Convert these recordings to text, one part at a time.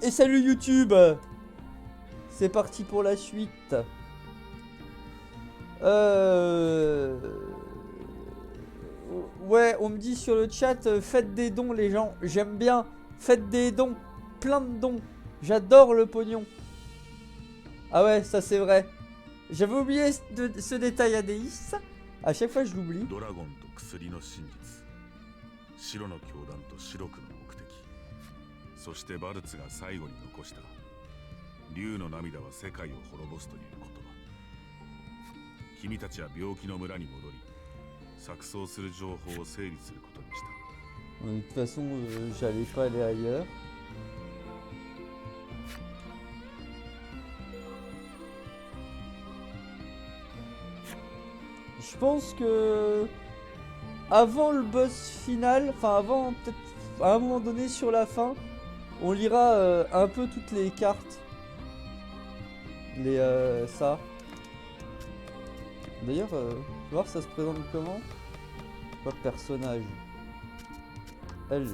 Et salut YouTube. C'est parti pour la suite. Ouais, on me dit sur le chat, faites des dons les gens. J'aime bien. Faites des dons. Plein de dons. J'adore le pognon. Ah ouais, ça c'est vrai. J'avais oublié ce détail ADIS. À chaque fois je l'oublie. ドラゴンと薬の真実、白の教団と白くの目的、そしてバルツが最後に残した竜の涙は世界を滅ぼすという言葉。君たちは病気の村に戻り、錯綜する情報を整理することにした。De toute façon, j'allais pas aller ailleurs. Je pense que avant le boss final, enfin avant peut-être à un moment donné sur la fin, on lira un peu toutes les cartes. Les ça. D'ailleurs, voir ça se présente comment? Pas personnage. Elle.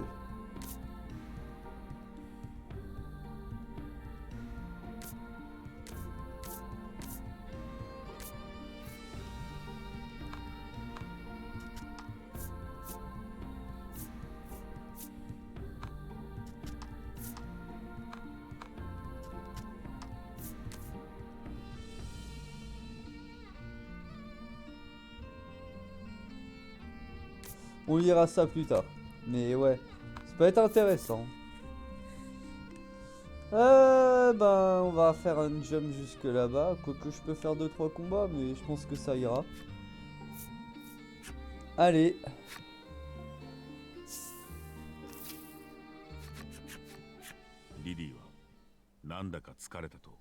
On lira ça plus tard. Mais ouais, ça peut être intéressant. Ben, on va faire un jump jusque là-bas. Quoique je peux faire 2-3 combats, mais je pense que ça ira. Allez. Lily はなんだか疲れたと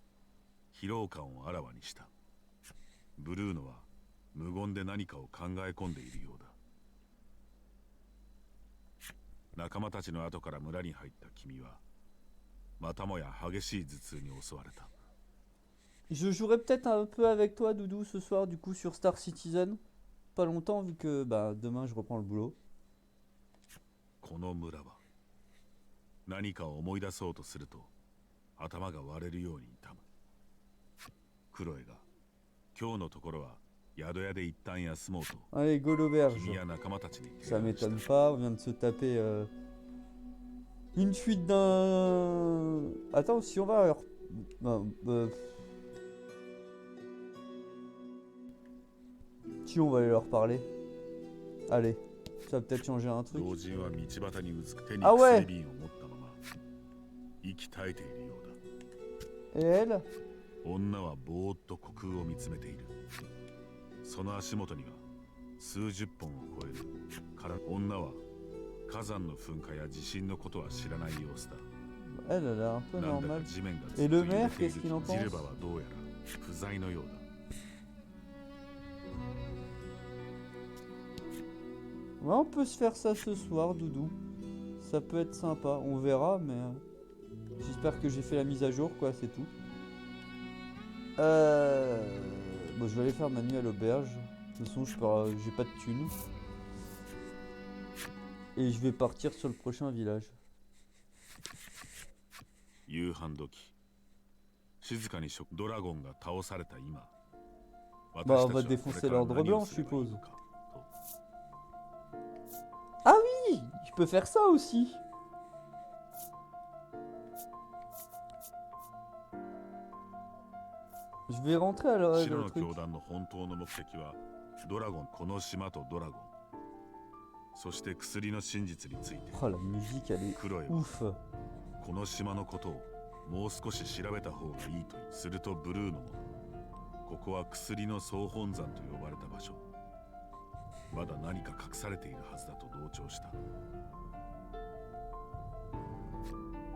疲労感をあらわにした。ブルーノは無言で何かを考え込んでいるようだ。仲間たちの後から村に入った君はまたもや激しい頭痛に襲われた。Je jouerai peut-être un peu avec toi, Doudou, ce soir, du coup, sur Star Citizen. Pas longtemps, vu que bah, demain je reprends le boulot. この村は何かを思い出そうとすると頭が割れるように痛む。クロエが今日のところは宿屋で一旦休もうと Allez, go l'auberge. 君や仲間たちに提 Ça 案した。 m'étonne pas, on vient de se taper une fuite d'un... Attends, si on va alors... Non, si on va aller leur parler. Allez, ça va peut-être changer un truc. 老人は道端にうずく手にあouais。薬瓶を持ったまま息絶えているようだ。 Et elle? 女はぼーっと虚空を見つめている。その足元には数十本を超えるから女は火山の噴火や地震のことは知らない様子だ。 Elle, elle a un peu なんだか normal. 地面がず Et っと le 揺れ maire, ている。 qu'est-ce qu'il en ジ pense? ルバはどうやら不在のようだ。 Ouais, on peut se faire ça ce soir, Doudou. Ça peut être sympa, on verra, mais... j'espère que j'ai fait la mise à jour, quoi, c'est tout. Bon, je vais aller faire ma nuit à l'auberge. De toute façon, j'ai pas de thunes. Et je vais partir sur le prochain village. 夕飯時、静かにドラゴンが倒された今、 Bah, on va 私たちはこれ défoncer から l'ordre 何 blanc, を je すればいい suppose. のかと。 Ah oui, je peux faire ça aussi. Je vais rentrer à le 白の truc. 教団の本当の目的はドラゴン、この島とドラゴン、そして薬の真実について。 Oh, la musique, elle est クロエは ouf. この島のことをもう少し調べた方がいいと。するとブルーノも、ここは薬の総本山と呼ばれた場所、まだ何か隠されているはずだと同調した。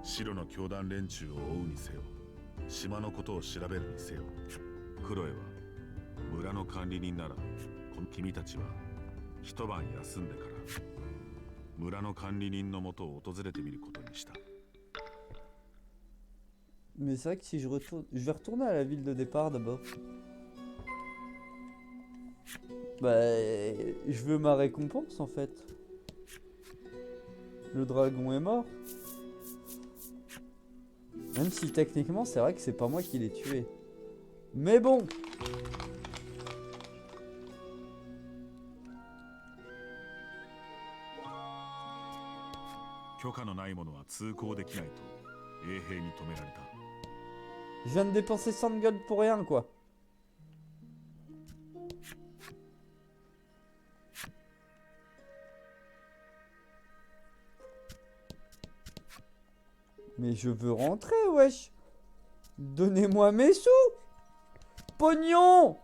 白の教団連中を追うにせよ、島のことを調べるにせよ、クロエは村の管理人なら、君たちは一晩休んでから村の管理人のもとを訪れてみることにした。 Mais c'est vrai que si je retourne... Je vais retourner à la ville de départ d'abord. Bah... Je veux ma récompense en fait. Le dragon est mort. Même si techniquement, c'est vrai que c'est pas moi qui l'ai tué. Mais bon. 許可のないものは通行できないと衛兵に止められた。 Je viens de dépenser 100 gold pour rien, quoi. Mais je veux rentrer, wesh. Donnez-moi mes sous. Pognon.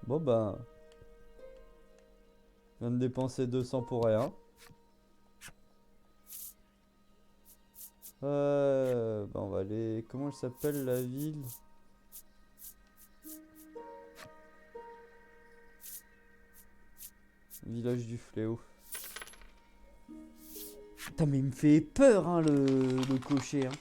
Bon bah... Je viens de dépenser 200 pour rien. Bah on va aller... Comment elle s'appelle la ville? Village du Fléau. Putain mais il me fait peur hein le cocher hein.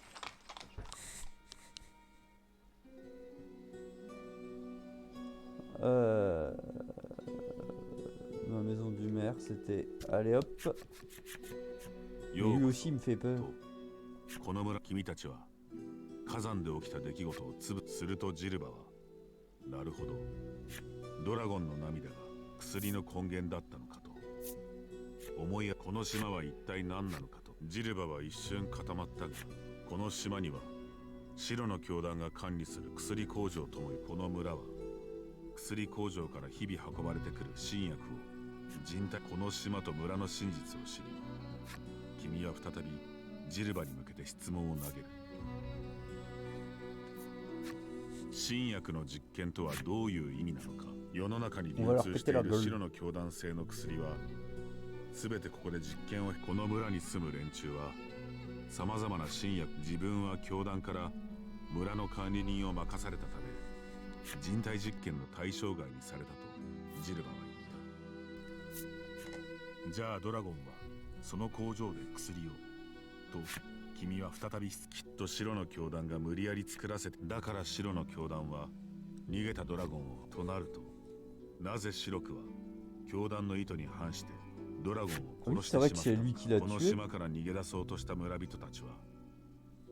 Ma maison du maire c'était... Allez hop. Lui aussi il me fait peur. この村君たちは火山で起きた出来事をするとジルバはなるほどドラゴンの涙が薬の根源だったのかと思いやこの島は一体何なのかとジルバは一瞬固まったがこの島には白の教団が管理する薬工場ともいうこの村は薬工場から日々運ばれてくる新薬を人体この島と村の真実を知り君は再びジルバに向けて質問を投げる。新薬の実験とはどういう意味なのか。世の中に流通している白の教団製の薬は全てここで実験をこの村に住む連中はさまざまな新薬自分は教団から村の管理人を任されたため人体実験の対象外にされたとジルバは言った。じゃあドラゴンはその工場で薬をと君は再びきっと白の教団が無理やり作らせてだから白の教団は逃げたドラゴンをとなるとなぜ白くは教団の意図に反してドラゴンを殺してしまったこの島から逃げ出そうとした村人たちは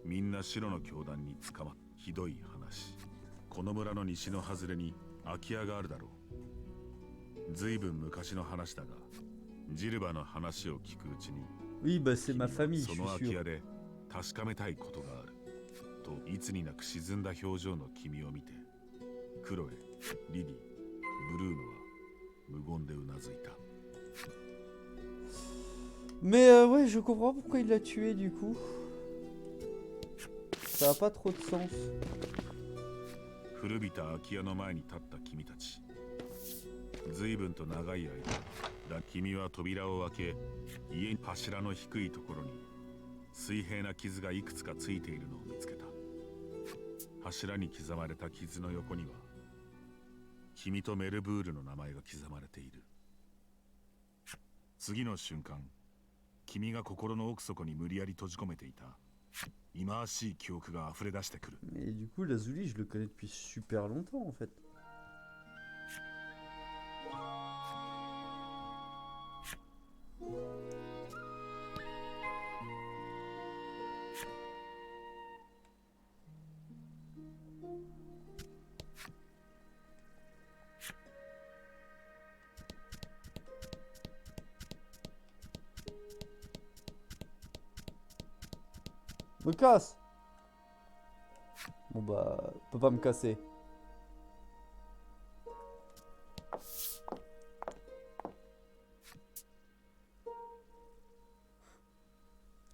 みんな白の教団に捕まったひどい話。この村の西の外れに空き家があるだろう。ずいぶん昔の話だがジルバの話を聞くうちにOui, bah c'est ma famille, そ je の suis 空き sûr. 家で確かめたいことがあるといつになく沈んだ表情の君を見てクロエ、リリー、ブルーノは無言でうなずいた。 Mais ouais, je comprends pourquoi il l'a tué du coup. Ça a pas trop de sens. 古びた空き家の前に立った君たち。随分と長い間だ君は扉を開け家の柱の低いところに水平な傷がいくつかついているのを見つけた。柱に刻まれた傷の横には君とメルブールの名前が刻まれている。次の瞬間君が心の奥底に無理やり閉じ込めていた忌まわしい記憶が溢れ出してくる。 Mais du coup, Lazuli, je le connais depuis super longtemps en fait. Me casse. Bon bah, peut pas me casser.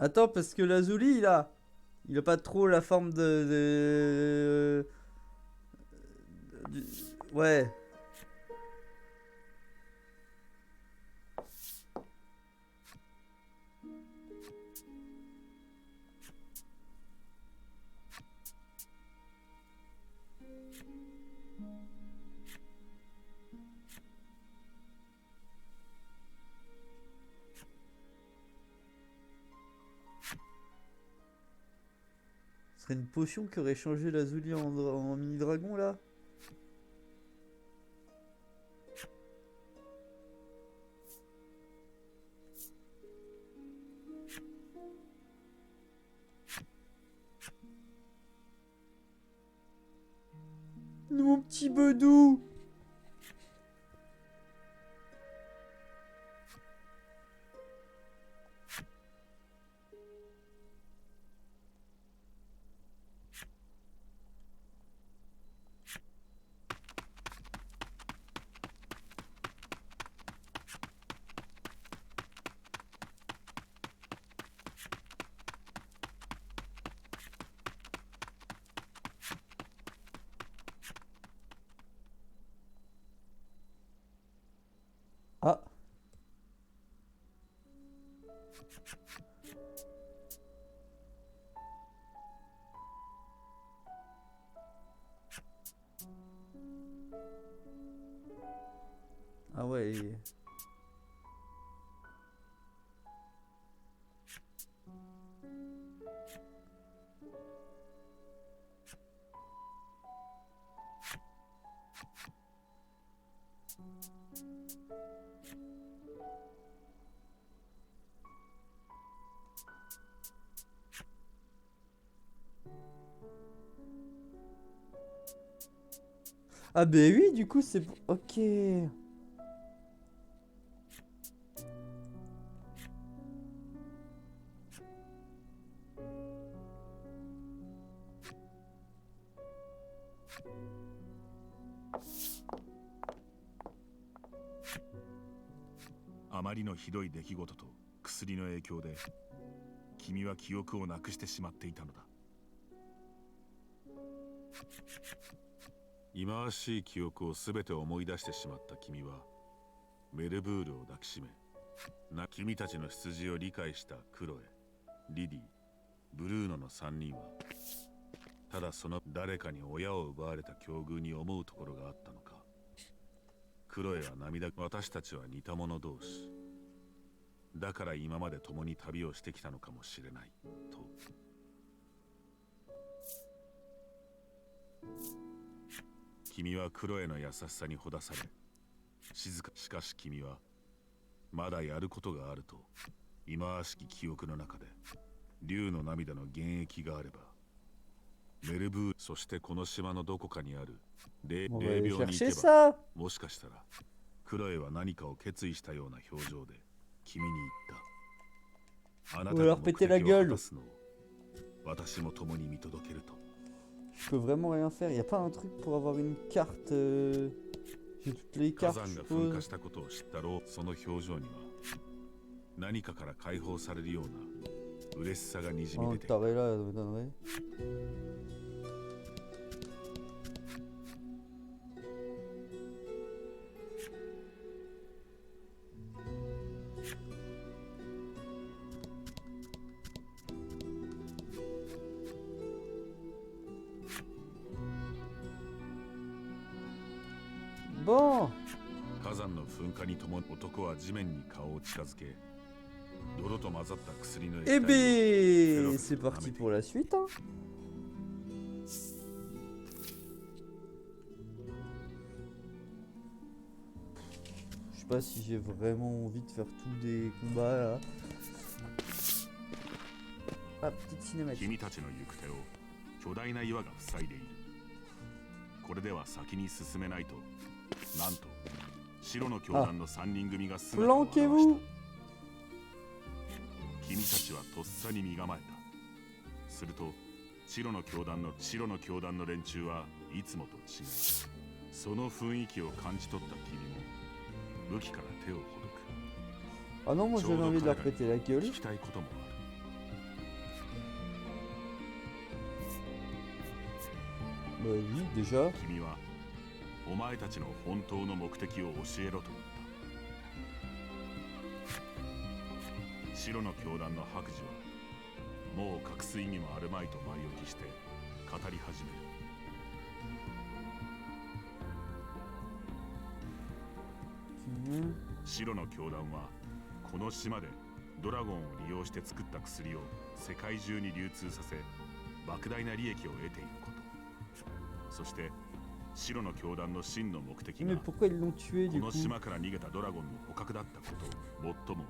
Attends, parce que Lazuli, il a pas trop la forme ouais. Ce serait une potion qui aurait changé Lazuli en mini-dragon là. Mon petit bedou. Ah. Ah ouais. Ah bah oui, du coup c'est... Ok.「あまりのひどい出来事と薬の影響で君は記憶をなくしてしまっていたのだ。忌まわしい記憶をすべて思い出してしまった君はメルブールを抱きしめ、君たちの出自を理解したクロエ、リディ、ブルーノの3人はただその誰かに親を奪われた境遇に思うところがあったのか。クロエは涙、私たちは似た者同士だから今まで共に旅をしてきたのかもしれないと。君はクロエの優しさにほだされ静か。しかし君はまだやることがあると。忌まわしき記憶の中で竜の涙の原液があればメルブール、そしてこの島のどこかにある霊病に行けば、もしかしたらクロエは何かを決意したような表情で君に言った。あなたが目的を果たすのを私も共に見届けると。Je peux vraiment rien faire. Y a pas un truc pour avoir une carte. J'ai toutes les 火 cartes. 山 Je が噴火 suppose. したことを知ったろう。その表情には何かから解放されるような嬉しさがにじみ Oh, 出ていた。 taré là, ça m'étonnerait. Bon. 火山の噴火に伴う男は地面に顔を近づけ、泥と混ざった薬の Eh 液体を ben, c'est parti pour la suite. Hein. Je sais pas si j'ai vraiment envie de faire tous des combats là. Ah, petite cinématique. 君たちの行く手を巨大な岩が塞いでいる。これでは先に進めないと。なんと白の教団の3人組が姿を現した。 Planquez-vous. 君たちはとっさに身構えた。すると白の教団の連中はいつもと違い、その雰囲気を感じ取った君も武器から手をほどく。 Ah non, moi j'avais envie de leur péter la gueule. 聞きたいこともある。 Bah oui, déjà. 君はお前たちの本当の目的を教えろと言った。白の教団の白磁はもう隠す意味もあるまいと前置きして語り始める。白の教団はこの島でドラゴンを利用して作った薬を世界中に流通させ莫大な利益を得ていること、そして白の教団の真の目的 Mais が pourquoi ils l'ont tué こ du の coup? 島から逃げたドラゴンの捕獲だったことを、もっとも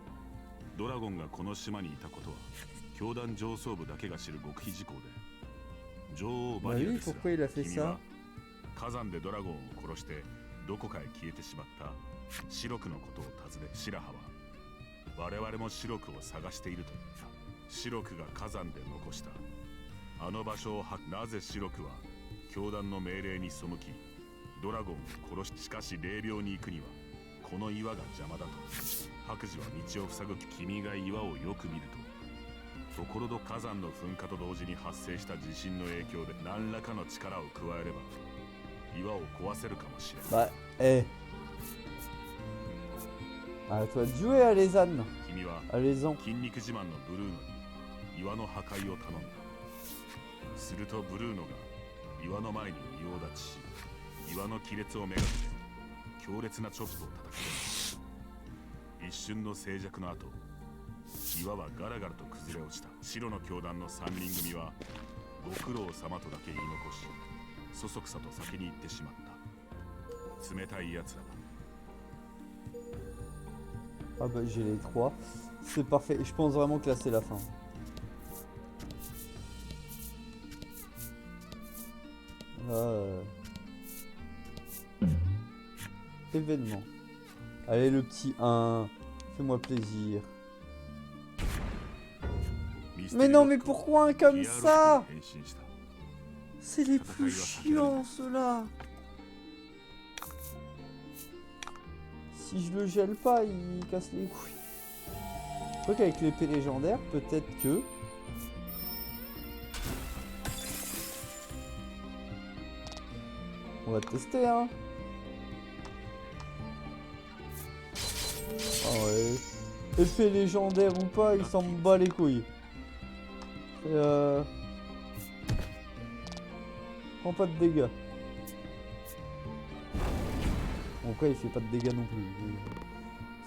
ドラゴンがこの島にいたことは教団上層部だけが知る極秘事項で、女王 Bah バニラ oui, ですら pourquoi il a fait 君 ça? は火山でドラゴンを殺してどこかへ消えてしまったシロクのことを尋ね、シラハは我々もシロクを探していると言った。シロクが火山で残したあの場所をなぜシロクは教団の命令に背きドラゴンを殺し、しかし霊廟に行くにはこの岩が邪魔だと白磁は道を塞ぐ。君が岩をよく見るとところど火山の噴火と同時に発生した地震の影響で何らかの力を加えれば岩を壊せるかもしれない。Bah, eh. À toi de jouer, Alezane. 君は Alezan. 筋肉自慢のブルーノに岩の破壊を頼んだ。するとブルーノが岩の前に仁王立ちし岩の亀裂をめがけて強烈なチョップを叩きつけた。一瞬の静寂の後岩はガラガラと崩れ落ちた。白の教団の3人組はご苦労様とだけ言い残しそそくさと先に行ってしまった。冷たい奴らだ。 Ah bah j'ai les 3. C'est parfait. Je pense vraiment que là c'est la fin. Là... Événement. Allez le petit 1. Fais-moi plaisir. Mais non mais pourquoi un comme ça? C'est les plus chiants ceux-là. Si je le gèle pas, il casse les couilles. Je crois qu'avec l'épée légendaire, peut-être que... On va tester, hein. Ah ouais. Effet légendaire ou pas, il s'en bat les couilles. Prends pas de dégâts. Bon, après, il fait pas de dégâts non plus.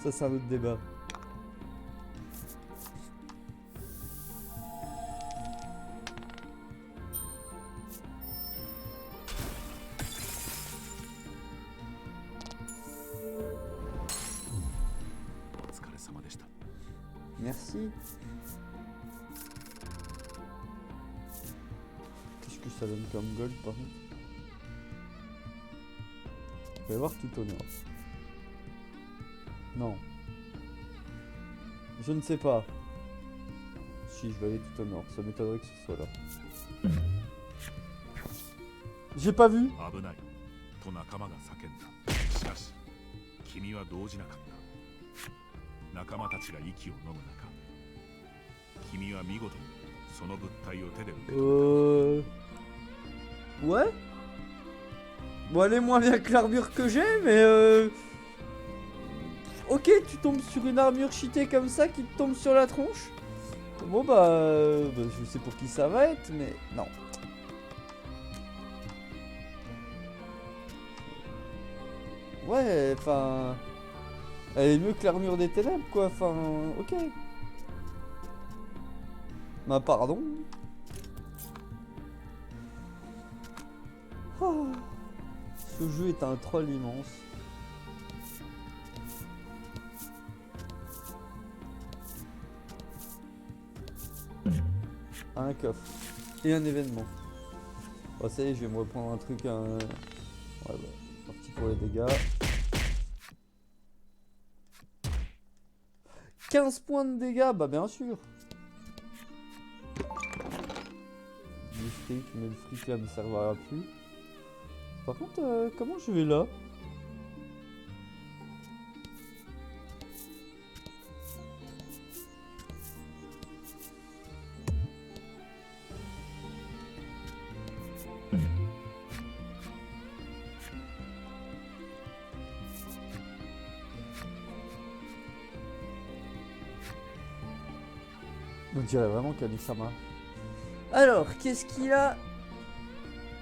Ça, c'est un autre débat. Merci. Qu'est-ce que ça donne comme gold par contre? Je vais voir tout honneur. Non. Je ne sais pas. Si, je vais aller tout honneur. Ça m'étonnerait que ce soit là. J'ai pas vu. 危ないと仲間が叫んだ。しかし君は動じなかった。仲間たちが息を飲む中君は見事にその物体を手で受け止めた。Ouais. Bon, elle est moins bien que l'armure que j'ai, mais ok, tu tombes sur une armure cheatée comme ça qui te tombe sur la tronche. Bon bah, je sais pour qui ça va être, mais non. Ouais, enfin... Elle est mieux que l'armure des ténèbres, quoi, enfin... Ok. Bah, pardon. Oh. Ce jeu est un troll immense. Un coffre. Et un événement. Bon, ça y est, je vais me reprendre un truc... Ouais, bah, parti pour les dégâts. 15 points de dégâts, bah bien sûr. Du fric, mais le fric là me servira plus. Par contre, comment je vais là? On dirait vraiment Kami-sama. Alors, qu'est-ce qu'il a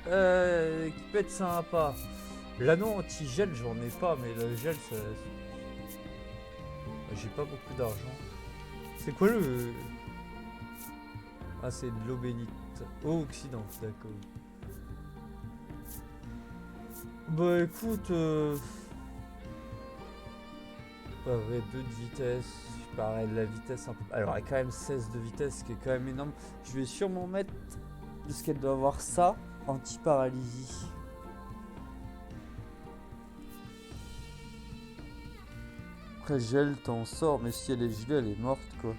qui peut être sympa? L'anneau anti-gel, j'en ai pas, mais le gel, ça... J'ai pas beaucoup d'argent. C'est quoi le... Ah, c'est de l'eau bénite. Oh, Occident, d'accord. Bah écoute... Pareil, 2 de vitesse. Pareil, la vitesse un peu... Alors, elle a quand même 16 de vitesse, ce qui est quand même énorme. Je vais sûrement mettre... Parce qu'elle doit avoir ça. Anti-paralysie. Après gel t'en sors, mais si elle est gelée elle est morte quoi.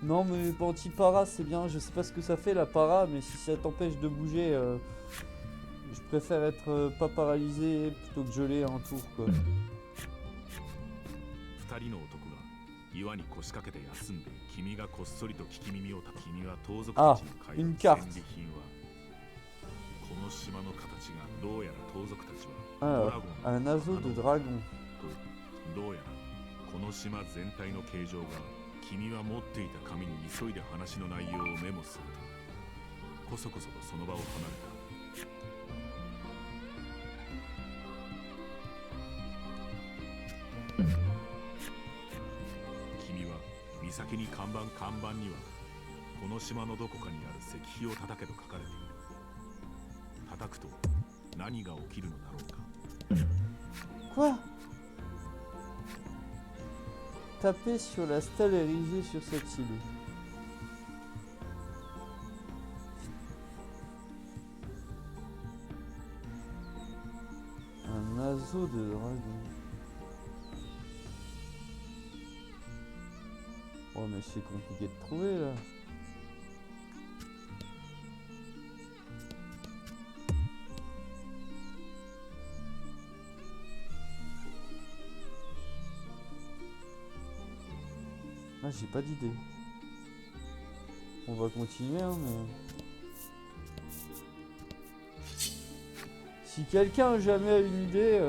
Non mais anti-para c'est bien, je sais pas ce que ça fait la para, mais si ça t'empêche de bouger, je préfère être pas paralysé plutôt que gelé un tour quoi. 二人の男が岩に腰掛けて休んで君がこっそりと聞き耳を立て君は盗賊たちの会の戦利品はこの島の形がどうやら盗賊たちはドラゴン Un oiseau de dragon とどうやらこの島全体の形状が君は持っていた紙に急いで話の内容をメモするとこそこそとその場を離れた岬に看板にはこの島のどこかにある石碑を叩けと書かれている叩くと何が起きるのだろうか Quoi? Taper sur la stèle érigée sur cette île. Un oiseau de dragon. Oh mais c'est compliqué de trouver là. Ah j'ai pas d'idée. On va continuer hein, mais... Si quelqu'un a jamais une idée,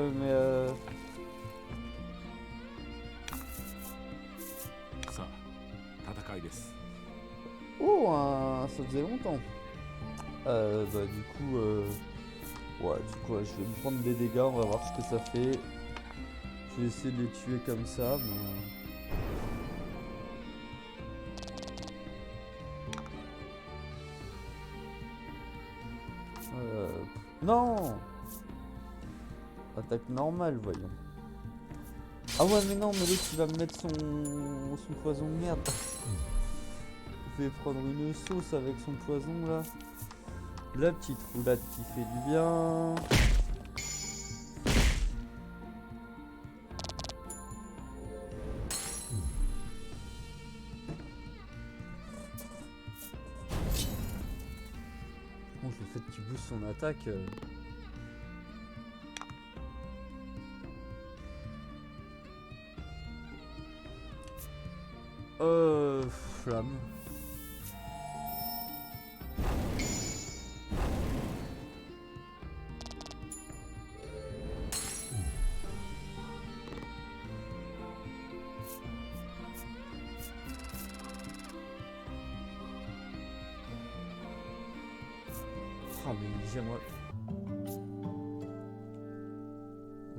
Oh, ça faisait longtemps. Bah du coup, ouais, je vais me prendre des dégâts, on va voir ce que ça fait. Je vais essayer de les tuer comme ça, mais... Non! Attaque normale, voyons. Ah ouais, mais non, mais l'autre il va me mettre son poison de merde. Je vais prendre une sauce avec son poison là. La petite roulade qui fait du bien. Bon, le fait qu'il booste son attaque. Flamme. Oh mais j'aimerais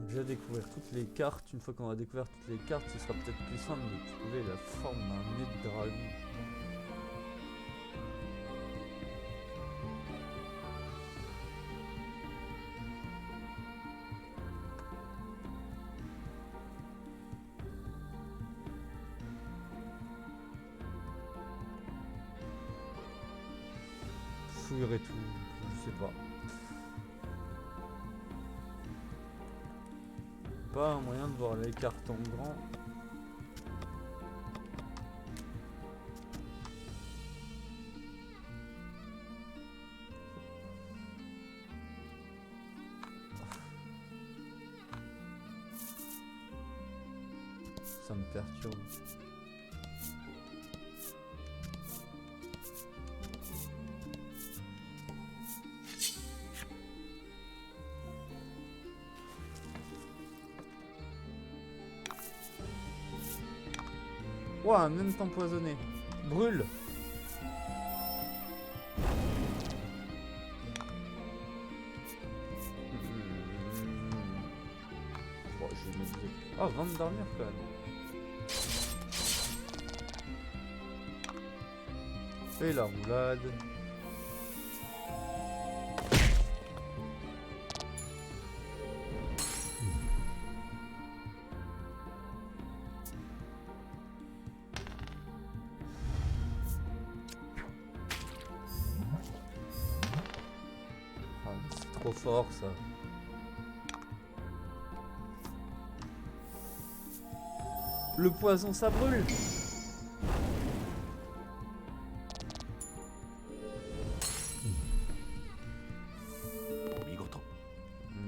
déjà découvrir toutes les cartes. Une fois qu'on va découvrir toutes les cartes, ce sera peut-être plus simple de trouver la forme d'un nez de dragon. Fouillerai tout, je sais pas. Pas un moyen de voir les cartes en grand. Ça me perturbe. Ouah, même empoisonné. Brûle. Bon, je vais mettre... Oh, 20 d'armure quand même. Et la roulade. C'est trop fort ça. Le poison, ça brûle. Migoto.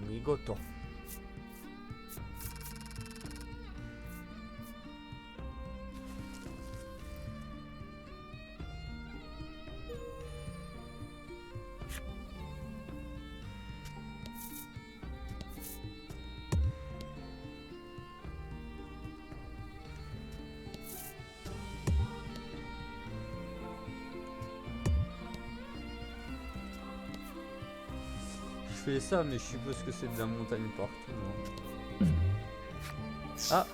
Migoto. Je fais ça, mais je suppose que c'est de la montagne partout. Hein. Ah!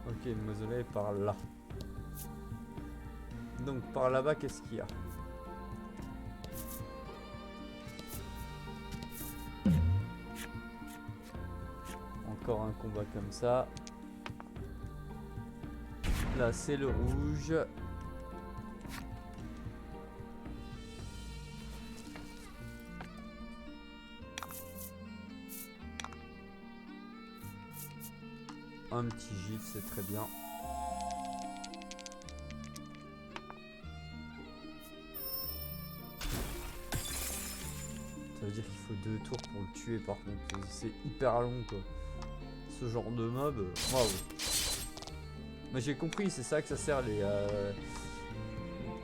Ok, le mausolée est par là. Donc par là-bas, qu'est-ce qu'il y a? Encore un combat comme ça. Là, c'est le rouge. Un petit gif, c'est très bien. Ça veut dire qu'il faut 2 tours pour le tuer, par contre. C'est hyper long, quoi. Ce genre de mob, waouh. Mais j'ai compris, c'est ça que ça sert, les...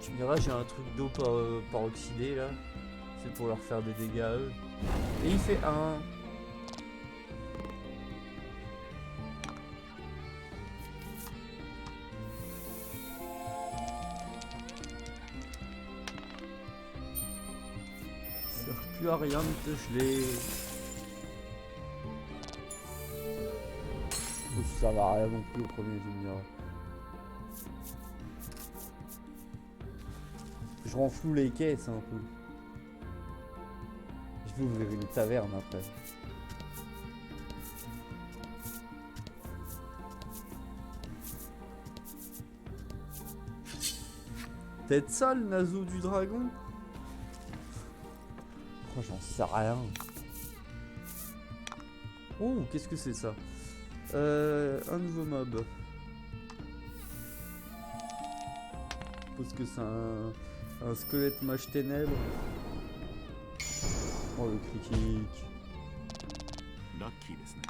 Tu me diras, j'ai un truc d'eau peroxydé, là. C'est pour leur faire des dégâts à eux. Et il fait un... Ça sert plus à rien de te geler. Ça va rien non plus au premier, tu me diras. Je renfloue les caisses un peu. Je vais ouvrir une taverne après. Peut-être ça le naso du dragon? Oh, j'en sais rien. Oh, qu'est-ce que c'est ça? Un nouveau mob. Parce que c'est un squelette mage ténèbres. Oh, le critique. Lucky ですね。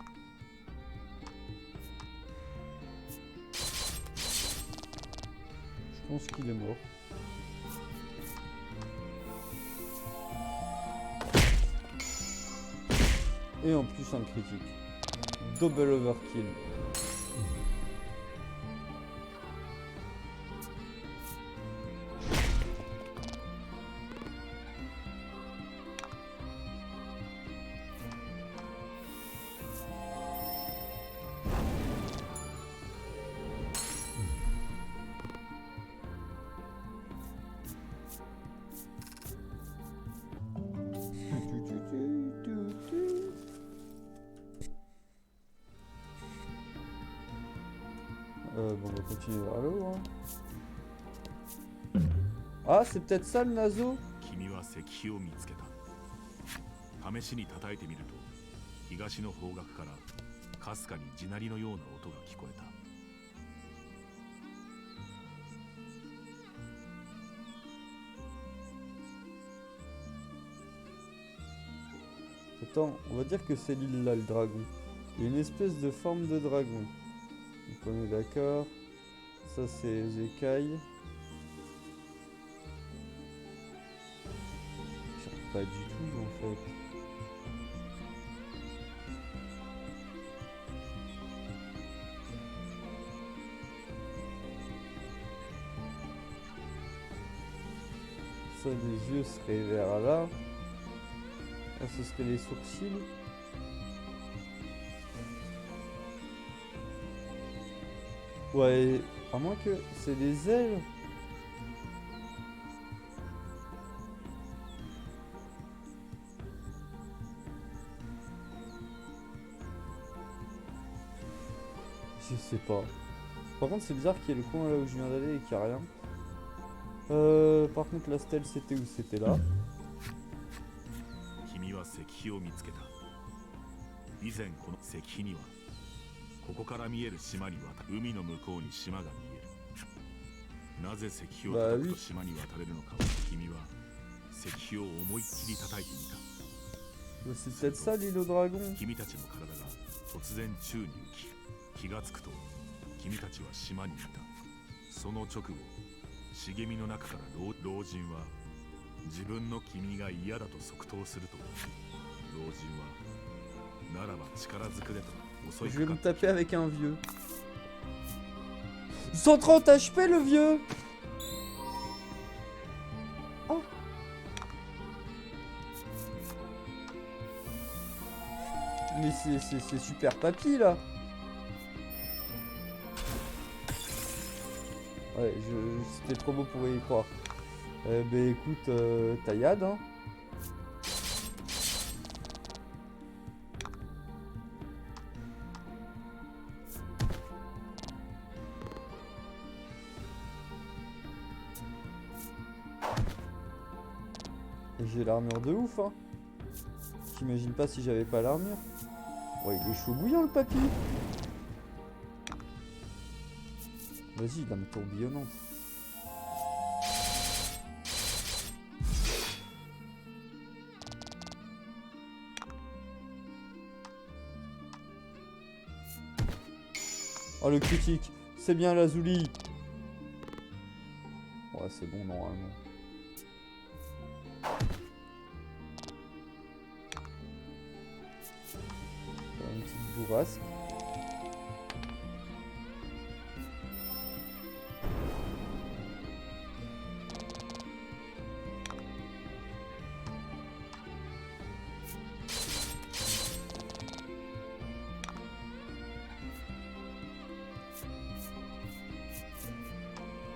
Je pense qu'il est mort. Et en plus un critique. Double overkill. Bon, on va continuer vers le haut. Hein. Ah, c'est peut-être ça le naso? 君は石碑を見つけた。試しに叩いてみると、東の方角からかすかに地鳴りのような音が聞こえた。Attends, on va dire que c'est l'île là, le dragon. Il y a une espèce de forme de dragon. Donc on est d'accord. Ça c'est les écailles. Pas du tout en fait. Ça, les yeux seraient vers là. Là, ce serait les sourcils. Ouais, à moins que c'est des ailes. Je sais pas. Par contre, c'est bizarre qu'il y ait le coin là où je viens d'aller et qu'il n'y a rien. Par contre, la stèle, c'était où? C'était là. 君は石碑を見つけた。以前この石碑にはここから見える島に渡る海の向こうに島が見える。なぜ石碑を叩くと島に渡れるのかを君は石碑を思いっきり叩いてみた。 C'est peut-être ça l'île au dragon. 君たちの体が突然宙に浮き、気がつくと君たちは島にいた。その直後、茂みの中から老人は自分の君が嫌だと即答すると、老人はならば力ずくでと襲い Je vais か me かった。 taper avec un vieux. 130 HP le vieux. Oh. Mais c'est super papy là. Ouais, c'était trop beau pour y croire. Bah écoute, taillade hein. J'ai l'armure de ouf hein. J'imagine pas si j'avais pas l'armure. Ouais, il est chaud bouillant le papy. Vas-y, lame tourbillonnante. Oh le critique, c'est bien Lazuli. Ouais, c'est bon normalement. Une petite bourrasque.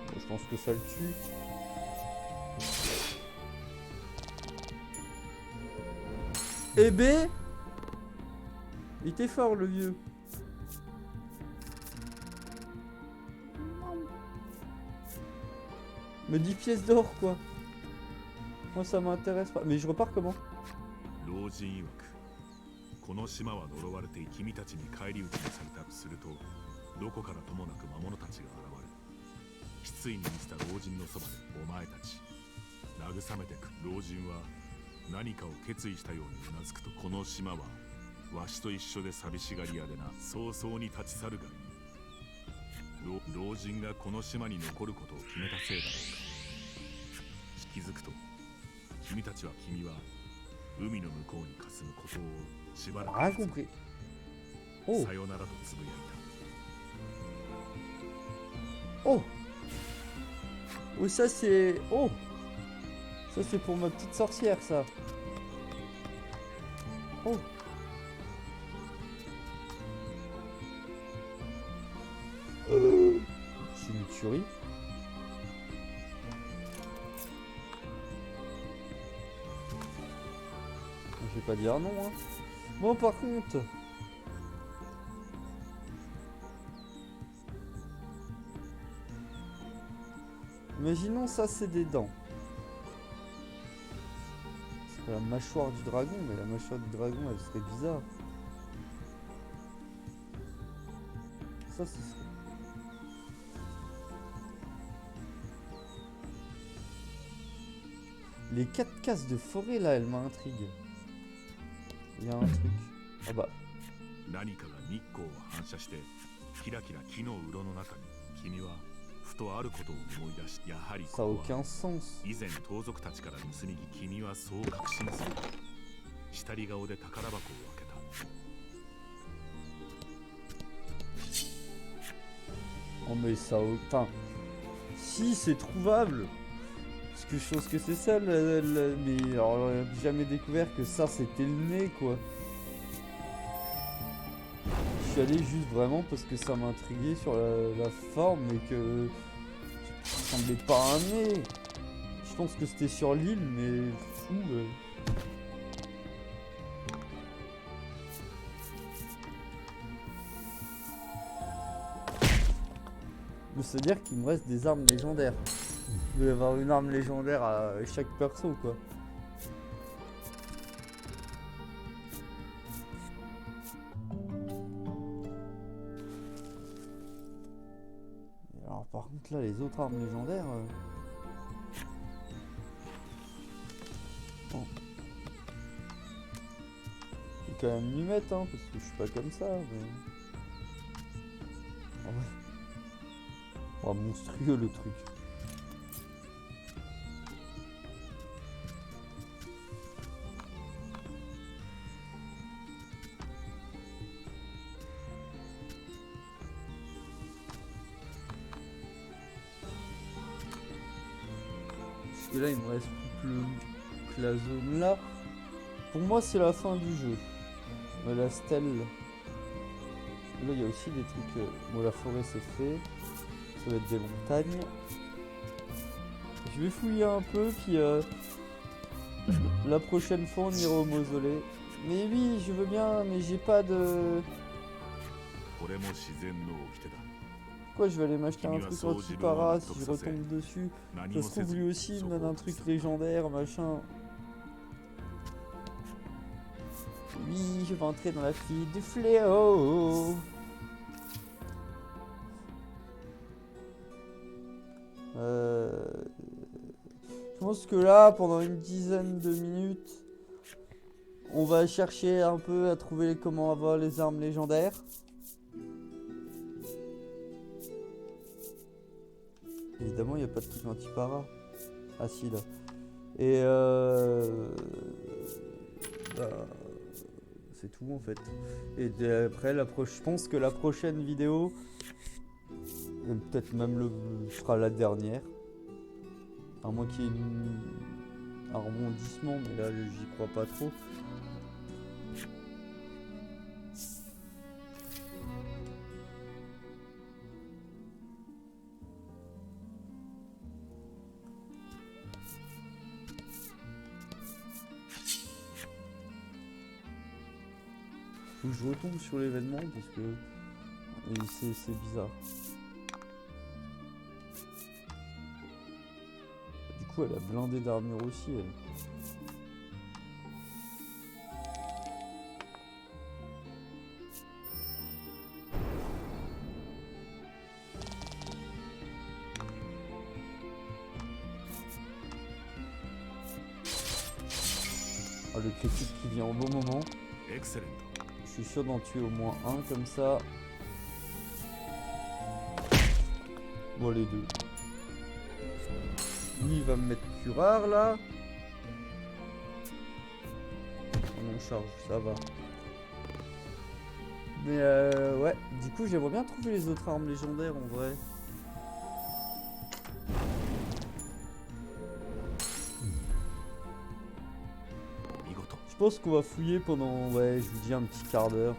Bon, je pense que ça le tue. Eh ben, il était fort le vieux. Me 10 pièces d'or quoi. Moi ça m'intéresse pas. Mais je repars comment? 老人曰く、この島は呪われて君たちに返り討ちにされたとすると、どこからともなく魔物たちが現れ、失意に満ちた老人のそばでお前たち慰めてく。老人は何かを決意したようにうなずくと、この島はわしと一緒で寂しがり屋でな。早々に立ち去るがいい。老人がこの島に残ることを決めたせいだろうか。気づくと君たちは海の向こうに霞むことをしばらく Rien compris. Oh. さよならとつぶやいた。 Oh. Oh ça c'est... Oh. Ça c'est pour ma petite sorcière ça. Oh. C'est une tuerie. Je vais pas dire non hein. Bon par contre... Imaginons ça c'est des dents. C'est la mâchoire du dragon, mais la mâchoire du dragon elle serait bizarre. Ça ce serait... Les 4 cases de forêt là, elles m'intriguent. Il y a un truc. Ah bah. 何かが日光を反射してキラキラ木の鱗の中に、君はふとあることを思い出し、やはり Ça a ここは aucun sens. 以前盗賊たちから盗み聞き、君はそう確信する。下り顔で宝箱を開けた。 Oh mais ça a aucun... Si c'est trouvable. Parce que je pense que c'est ça mais alors j'ai jamais découvert que ça c'était le nez quoi. Je suis allé juste vraiment parce que ça m'intriguait sur la forme mais que ça ressemblait pas à un nez. Je pense que c'était sur l'île mais fou. Mais c'est-à-dire qu'il me reste des armes légendaires. Il doit y avoir une arme légendaire à chaque perso, quoi. Alors par contre là, les autres armes légendaires... Bon. Je vais quand même m'y mettre, hein, parce que je suis pas comme ça, mais... Oh, ouais. Oh, monstrueux le truc. Parce que là il me reste plus que la zone là. Pour moi c'est la fin du jeu. Mais la stèle. Là il y a aussi des trucs. Bon, la forêt c'est fait. Ça va être des montagnes. Je vais fouiller un peu, puis la prochaine fois on ira au mausolée. Mais oui, je veux bien, mais j'ai pas de... Pourquoi je vais aller m'acheter un truc anti-para si je retombe dessus? Ça se trouve lui aussi il me donne un truc légendaire, machin. Oui, je vais entrer dans la file du fléau. Je pense que là, pendant une dizaine de minutes, on va chercher un peu à trouver comment avoir les armes légendaires. Évidemment, il n'y a pas de truc anti-para. Ah si, là. Et bah, c'est tout en fait. Et après, je pense que la prochaine vidéo, peut-être même sera la dernière. À moins qu'il y ait un rebondissement, mais là j'y crois pas trop. Faut que je retombe sur l'événement parce que c'est bizarre. Du coup elle a blindé d'armure aussi elle. Oh, le critique qui vient au bon moment. Excellent. Je suis sûr d'en tuer au moins un comme ça. Bon les deux. Lui il va me mettre curare là. On en charge, ça va. Mais ouais, du coup j'aimerais bien trouver les autres armes légendaires en vrai. Je pense qu'on va fouiller pendant, ouais, je vous dis un petit quart d'heure.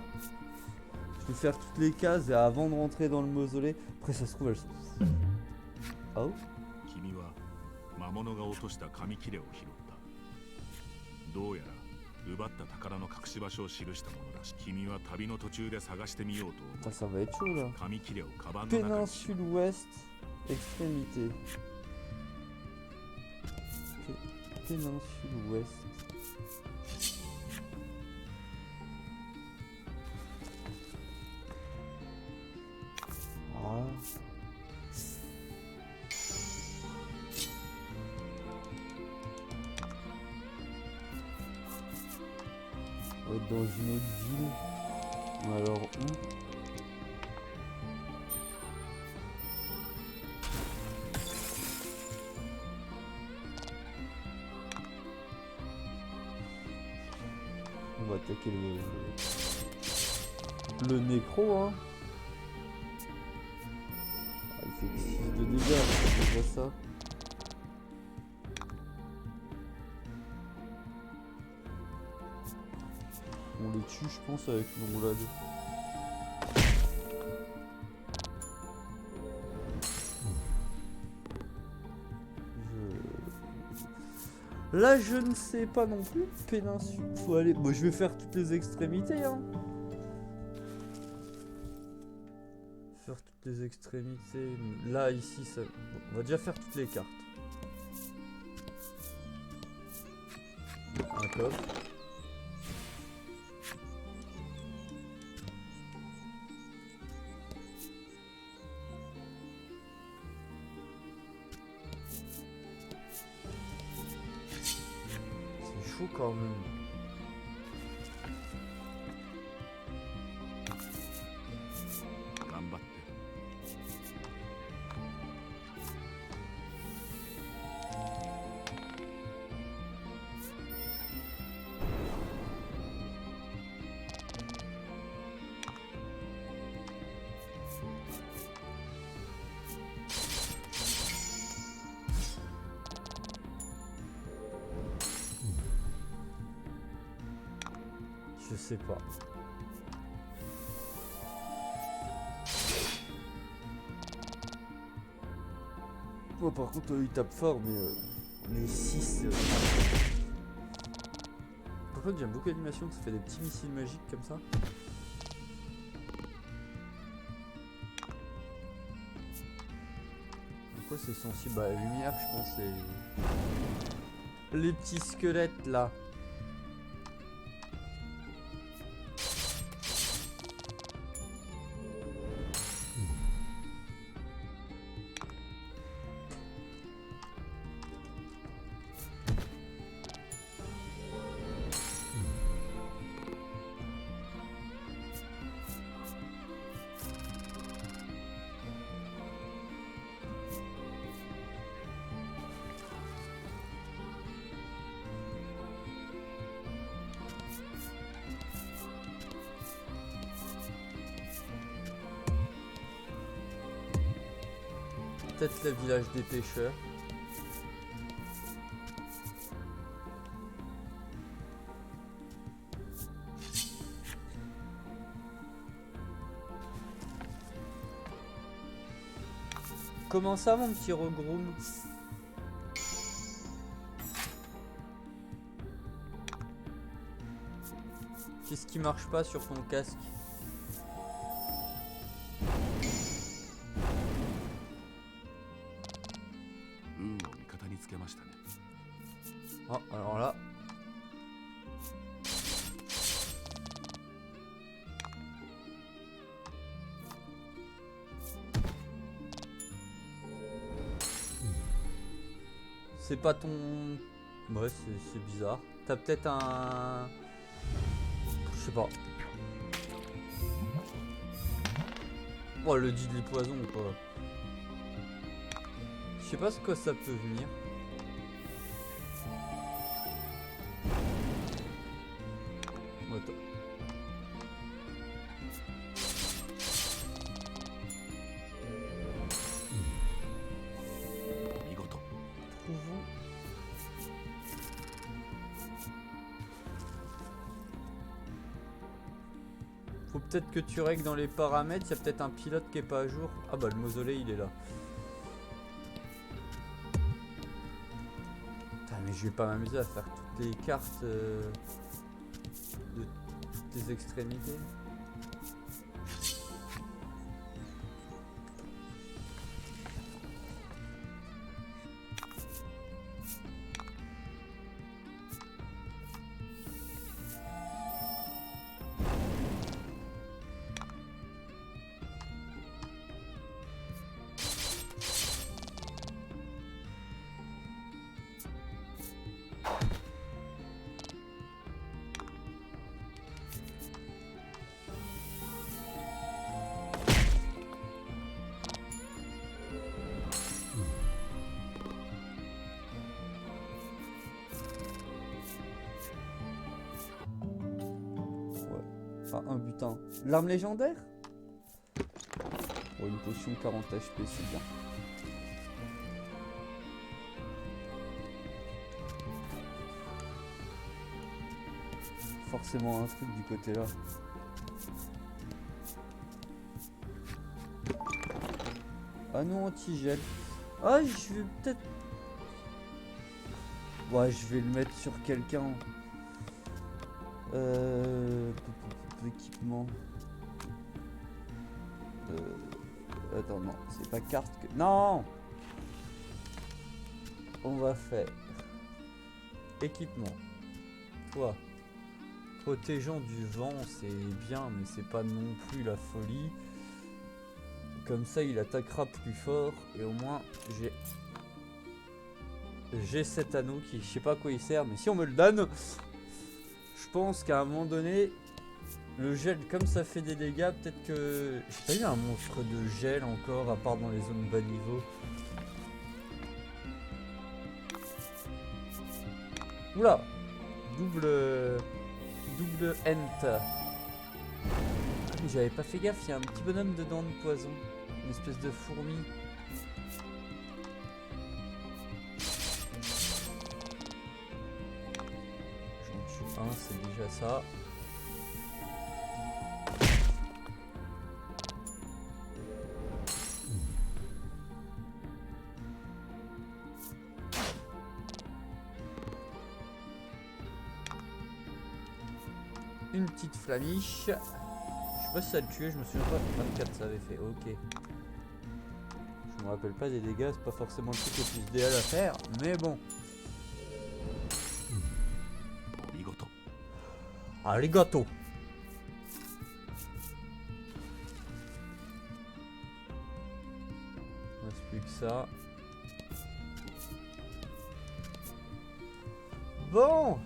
Je vais faire toutes les cases et avant de rentrer dans le mausolée. Après ça se trouve elles sont... Oh. Ah, ça va être chaud là. Péninsule ouest, extrémité. Péninsule ouest. Ah. On va être dans une autre ville. Alors où? On va attaquer le nécro, hein. Ah, il fait 6 de dégâts, c'est déjà ça. On les tue, je pense, avec une roulade. Là, je ne sais pas non plus. Péninsule, faut aller. Bon, je vais faire toutes les extrémités, hein. Faire toutes toutes les extrémités. Là, ici, ça... on va déjà faire toutes les cartes. Un coffre. C'est chaud quand même. Je sais pas. Oh, par contre, il tape fort, mais 6. Par contre, j'aime beaucoup l'animation, ça fait des petits missiles magiques comme ça. À quoi c'est sensible? Bah, la lumière, je pense, c'est. Les petits squelettes là. Peut-être le village des pêcheurs. Comment ça, mon petit regroom? Qu'est-ce qui marche pas sur ton casque? Oh, alors là. C'est pas ton... Ouais, c'est bizarre. T'as peut-être un... Je sais pas. Oh, le dit de poison ou quoi? Je sais pas ce que ça peut venir. Attends. Trouvons. Faut peut-être que tu règles dans les paramètres, il y a peut-être un pilote qui est pas à jour. Ah bah le mausolée il est là. Putain, mais je vais pas m'amuser à faire toutes les cartes de toutes les extrémités. Un butin. L'arme légendaire? Oh, une potion 40 HP, c'est bien. Forcément un truc du côté là. Ah non, anti-gel. Ah, je vais peut-être... Ouais, je vais le mettre sur quelqu'un. Équipement. Attends, non, c'est pas carte que... Non. On va faire... Équipement. Toi. Protégeant du vent, c'est bien, mais c'est pas non plus la folie. Comme ça, il attaquera plus fort. Et au moins, j'ai cet anneau qui, je sais pas à quoi il sert, mais si on me le donne, je pense qu'à un moment donné, le gel, comme ça fait des dégâts, peut-être que... J'ai pas eu un monstre de gel encore, à part dans les zones bas niveau. Oula, double ent. Ah, mais j'avais pas fait gaffe, il y a un petit bonhomme dedans de poison. Une espèce de fourmi. J'en tue un, c'est déjà ça. Une petite flamiche. Je sais pas si ça le tuait, je me souviens pas. 24 ça avait fait, ok. Je me rappelle pas des dégâts, c'est pas forcément le truc le plus idéal à faire, mais bon. Ah, les gâteaux. Il reste plus que ça. Bon,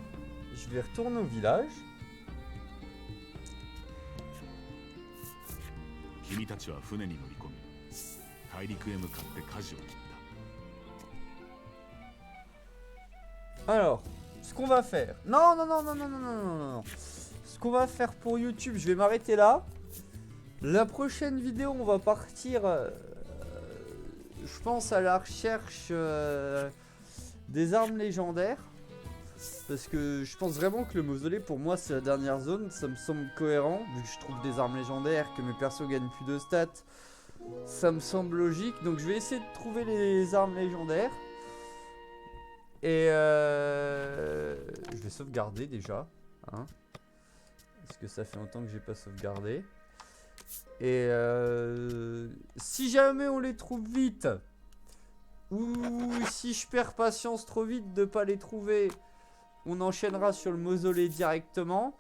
je vais retourner au village. Alors, ce qu'on va faire... Non. Ce qu'on va faire pour YouTube, je vais m'arrêter là. La prochaine vidéo, on va partir... je pense à la recherche des armes légendaires. Parce que je pense vraiment que le mausolée, pour moi, c'est la dernière zone. Ça me semble cohérent, vu que je trouve des armes légendaires, que mes persos gagnent plus de stats. Ça me semble logique. Donc je vais essayer de trouver les armes légendaires. Et je vais sauvegarder déjà. Hein, parce que ça fait longtemps que j'ai pas sauvegardé. Et si jamais on les trouve vite, ou si je perds patience trop vite de pas les trouver, on enchaînera sur le mausolée directement.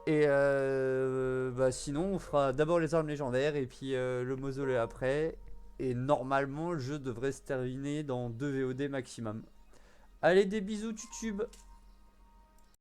Et bah sinon on fera d'abord les armes légendaires et puis le mausolée après. Et normalement le jeu devrait se terminer dans 2 VOD maximum. Allez, des bisous YouTube.